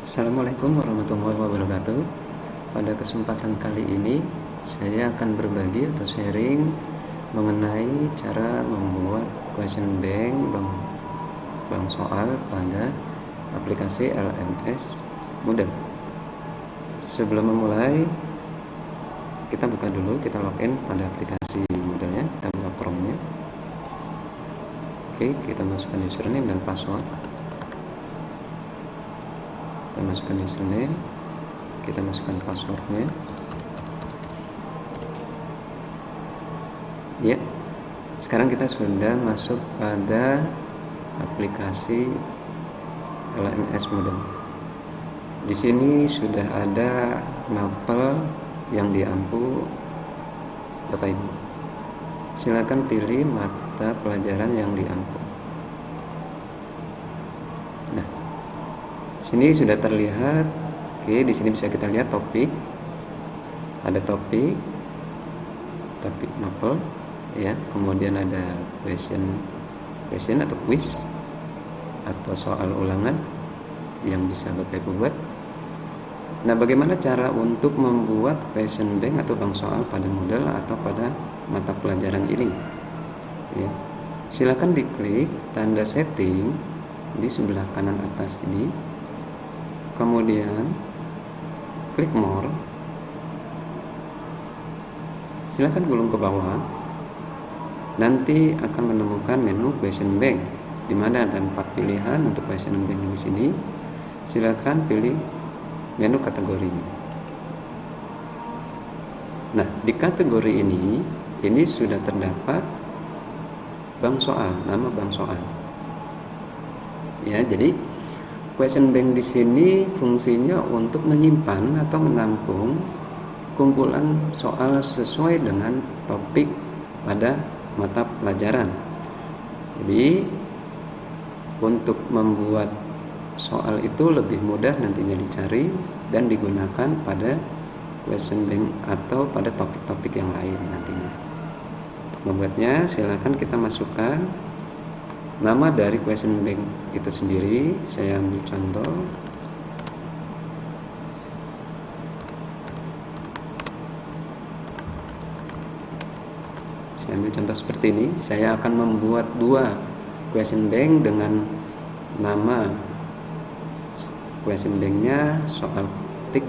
Assalamualaikum warahmatullahi wabarakatuh. Pada kesempatan kali ini saya akan berbagi atau sharing mengenai cara membuat question bank soal pada aplikasi LMS Moodle. Sebelum memulai, kita buka dulu, kita login pada aplikasi Moodle-nya, kita buka Chrome-nya. Oke, kita masukkan username dan password. Kita masukkan username, kita masukkan passwordnya. Ya, sekarang kita sudah masuk pada aplikasi LMS Moodle. Di sini sudah ada mapel yang diampu Bapak Ibu. Silakan pilih mata pelajaran yang diampu. Nah, sini sudah terlihat. Oke, di sini bisa kita lihat topik. Ada topik mapel, ya. Kemudian ada question atau quiz atau soal ulangan yang bisa Bapak Ibu buat. Nah, bagaimana cara untuk membuat question bank atau bank soal pada Moodle atau pada mata pelajaran ini? Ya. Silakan diklik tanda setting di sebelah kanan atas ini. Kemudian klik more. Silakan gulung ke bawah. Nanti akan menemukan menu question bank, di mana ada 4 pilihan untuk question bank di sini. Silakan pilih menu kategorinya. Nah, di kategori ini sudah terdapat bank soal, nama bank soal. Ya, jadi question bank di sini fungsinya untuk menyimpan atau menampung kumpulan soal sesuai dengan topik pada mata pelajaran. Jadi untuk membuat soal itu lebih mudah nantinya dicari dan digunakan pada question bank atau pada topik-topik yang lain nantinya. Untuk membuatnya, silakan kita masukkan nama dari question bank itu sendiri. Saya ambil contoh. Saya ambil contoh seperti ini. Saya akan membuat 2 question bank dengan nama question banknya soal tik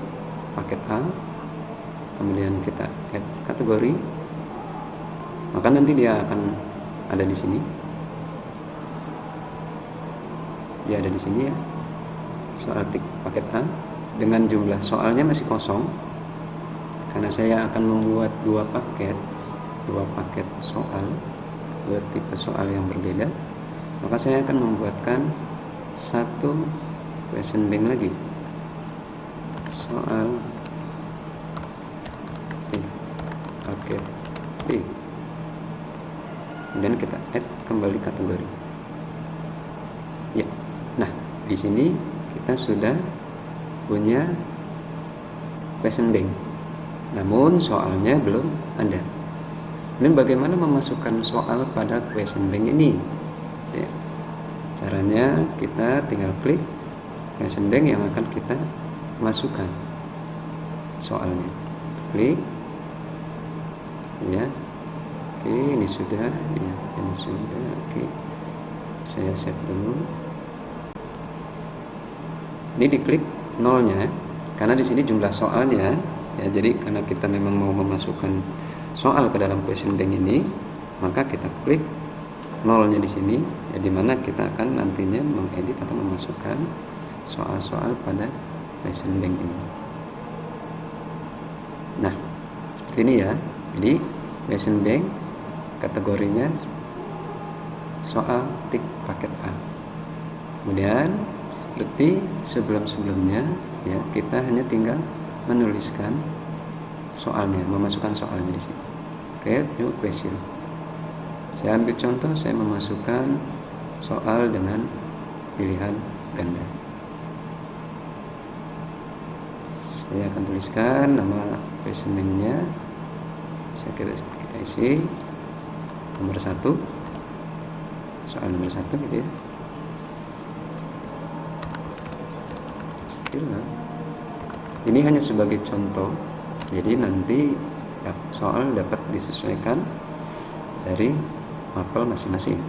paket A. Kemudian kita add kategori. Maka nanti dia akan ada di sini. Dia ada di sini, ya. Soal tik paket A dengan jumlah soalnya masih kosong. Karena saya akan membuat 2 paket soal, 2 tipe soal yang berbeda. Maka saya akan membuatkan 1 question bank lagi. Soal paket B. Kemudian kita add kembali kategori. Ya. Nah, di sini kita sudah punya question bank. Namun soalnya belum ada. Dan bagaimana memasukkan soal pada question bank ini? Ya. Caranya kita tinggal klik question bank yang akan kita masukkan soalnya. Klik. Ya. Oke, ini sudah. Ya, ini sudah. Oke. Saya save dulu. Ini diklik nolnya karena di sini jumlah soalnya, ya. Jadi karena kita memang mau memasukkan soal ke dalam question bank ini, maka kita klik nolnya di sini, ya, di mana kita akan nantinya mengedit atau memasukkan soal-soal pada question bank ini. Nah, seperti ini, ya. Jadi question bank kategorinya soal tik paket A. Kemudian seperti sebelum-sebelumnya, ya, kita hanya tinggal menuliskan soalnya, memasukkan soalnya di sini. Create new question. Saya ambil contoh, saya memasukkan soal dengan pilihan ganda. Saya akan tuliskan nama question bank-nya. Kita isi nomor 1, soal nomor 1 gitu, ya. istilah. Ini hanya sebagai contoh, jadi nanti soal dapat disesuaikan dari mapel masing-masing.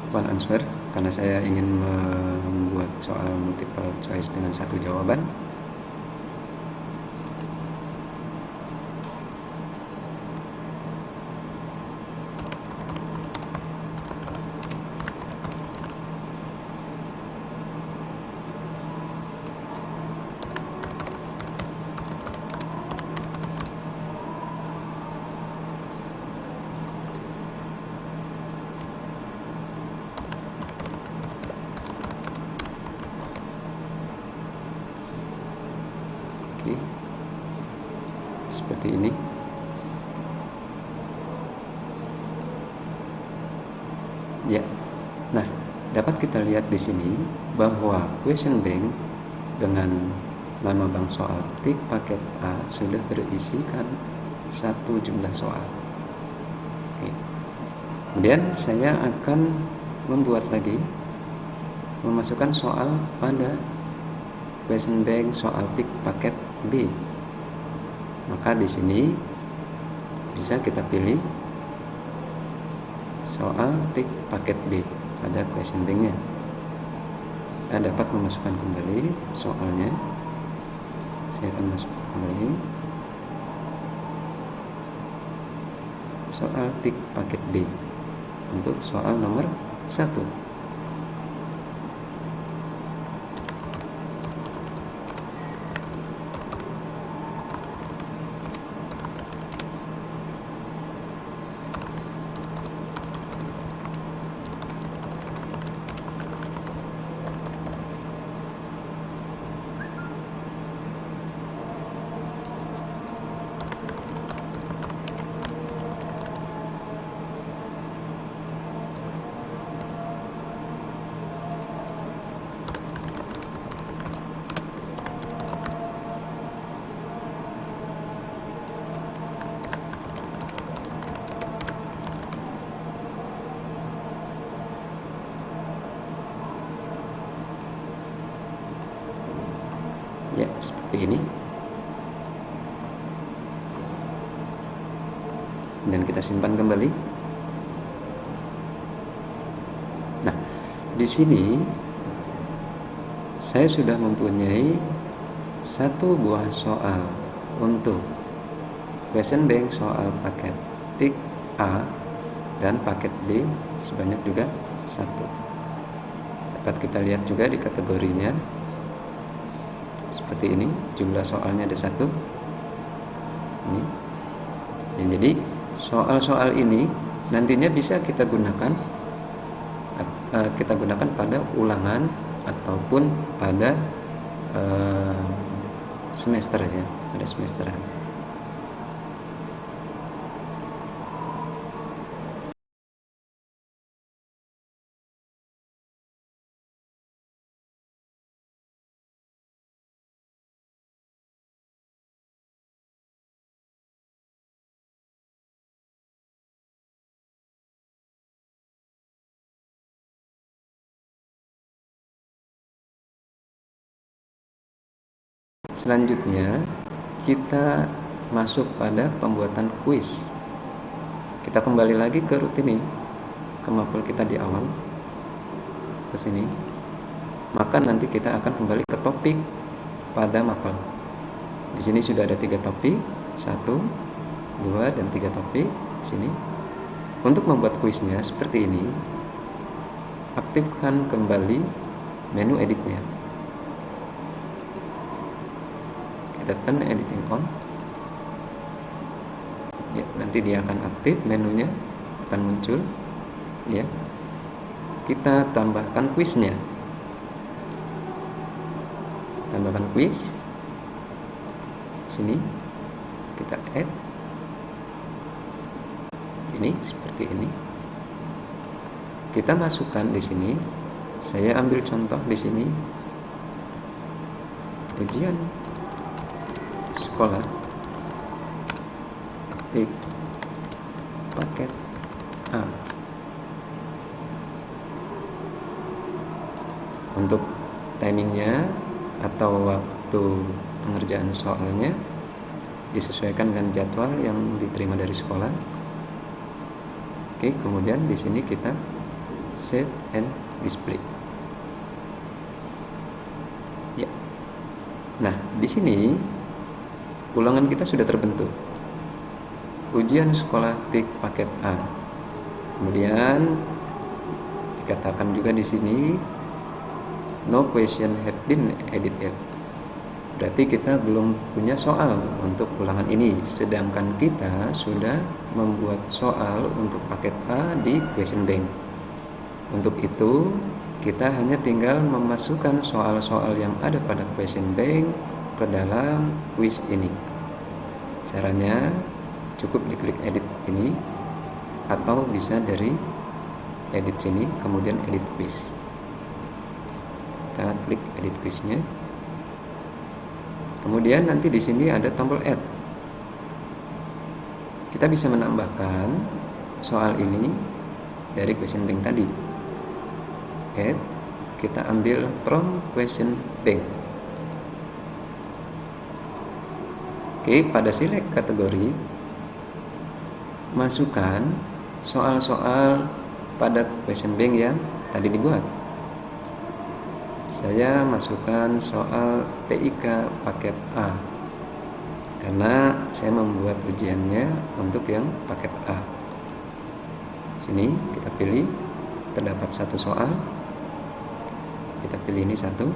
One answer, karena saya ingin membuat soal multiple choice dengan satu jawaban. Oke, seperti ini. Ya, nah dapat kita lihat di sini bahwa question bank dengan nama bank soal tik paket A sudah berisikan satu jumlah soal. Oke. Kemudian saya akan membuat lagi, memasukkan soal pada question bank soal tik paket B. Maka di sini bisa kita pilih soal tik paket B pada question banknya. Kita dapat memasukkan kembali soalnya. Saya akan masukkan kembali soal tik paket B untuk soal nomor 1. Ya, seperti ini. Dan kita simpan kembali. Nah, di sini saya sudah mempunyai satu buah soal untuk question bank soal paket tik A dan paket B sebanyak juga 1. Dapat kita lihat juga di kategorinya seperti ini, jumlah soalnya ada 1. Ini. Ya, jadi soal-soal ini nantinya bisa kita gunakan pada ulangan ataupun pada semester ya, pada semesteran. Selanjutnya kita masuk pada pembuatan kuis. Kita kembali lagi ke rutini, ke mapel kita di awal, ke sini. Maka nanti kita akan kembali ke topik pada mapel. Di sini sudah ada 3 topik, 1, 2, dan 3 topik di sini. Untuk membuat kuisnya seperti ini, aktifkan kembali menu editnya. Tekan editing on. Ya, nanti dia akan aktif, menunya akan muncul. Ya, kita tambahkan kuisnya. Tambahkan kuis. Sini kita add. Ini seperti ini. Kita masukkan di sini. Saya ambil contoh di sini. Ujian sekolah tik paket A. Untuk timingnya atau waktu pengerjaan soalnya disesuaikan dengan jadwal yang diterima dari sekolah. Oke, kemudian di sini kita save and display. Ya. Nah, di sini ulangan kita sudah terbentuk. Ujian sekolah tik paket A. Kemudian dikatakan juga di sini no question have been edited. Berarti kita belum punya soal untuk ulangan ini, sedangkan kita sudah membuat soal untuk paket A di question bank. Untuk itu, kita hanya tinggal memasukkan soal-soal yang ada pada question bank ke dalam quiz ini. Caranya cukup diklik edit ini, atau bisa dari edit sini kemudian edit quiz. Kita klik edit quiznya. Kemudian nanti di sini ada tombol add. Kita bisa menambahkan soal ini dari question bank tadi. Add, kita ambil from question bank. Oke, pada select kategori, masukkan soal-soal pada question bank yang tadi dibuat. Saya masukkan soal TIK paket A karena saya membuat ujiannya untuk yang paket A. Sini kita pilih, terdapat satu soal, kita pilih ini satu.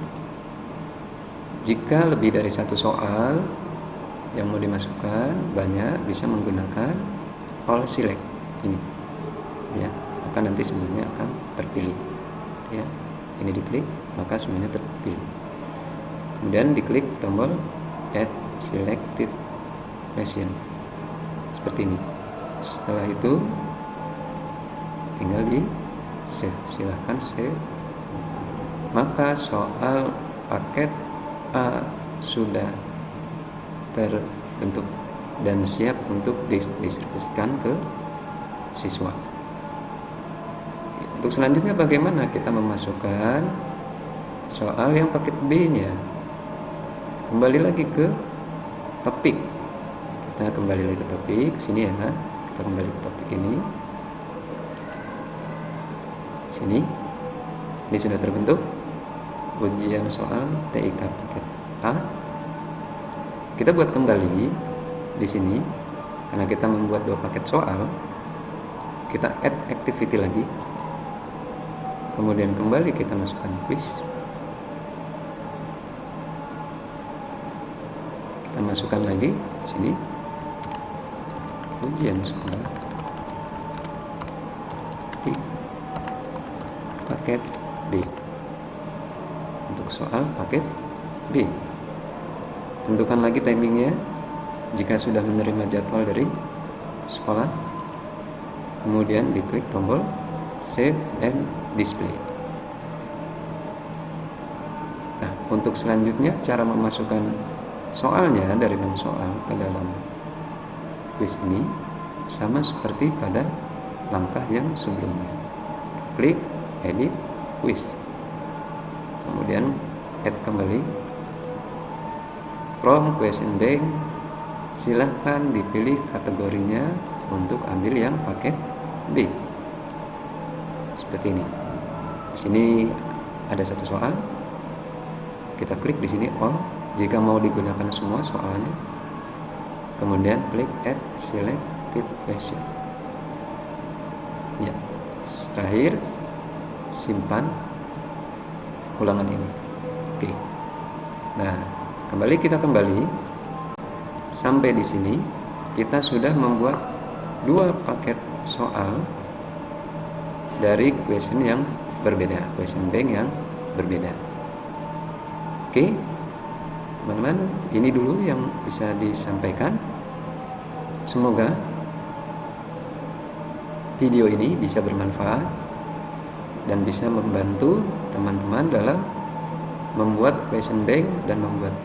Jika lebih dari satu soal yang mau dimasukkan banyak, bisa menggunakan all select ini, ya, maka nanti semuanya akan terpilih, ya. Ini diklik, maka semuanya terpilih. Kemudian diklik tombol add selected question seperti ini. Setelah itu tinggal di save, silahkan save. Maka soal paket A sudah terbentuk dan siap untuk didistribusikan ke siswa. Untuk selanjutnya bagaimana kita memasukkan soal yang paket B-nya? Kembali lagi ke topik. Kita kembali lagi ke topik sini ya. Kita kembali ke topik ini. Sini. Ini sudah terbentuk ujian soal TIK paket A. Kita buat kembali di sini karena kita membuat 2 paket soal. Kita add activity lagi. Kemudian kembali kita masukkan quiz. Kita masukkan lagi sini ujian sekolah tik paket B. Untuk soal paket B, tentukan lagi timingnya jika sudah menerima jadwal dari sekolah. Kemudian diklik tombol save and display. Nah, untuk selanjutnya cara memasukkan soalnya dari bank soal ke dalam quiz ini sama seperti pada langkah yang sebelumnya. Klik edit quiz. Kemudian add kembali from question bank. Silahkan dipilih kategorinya untuk ambil yang paket B. Seperti ini. Di sini ada satu soal. Kita klik di sini all jika mau digunakan semua soalnya. Kemudian klik add selected question. Ya. Terakhir simpan ulangan ini. Oke. Nah, kita kembali sampai di sini kita sudah membuat 2 paket soal dari question yang berbeda, question bank yang berbeda. Oke, teman-teman, ini dulu yang bisa disampaikan. Semoga video ini bisa bermanfaat dan bisa membantu teman-teman dalam membuat question bank dan membuat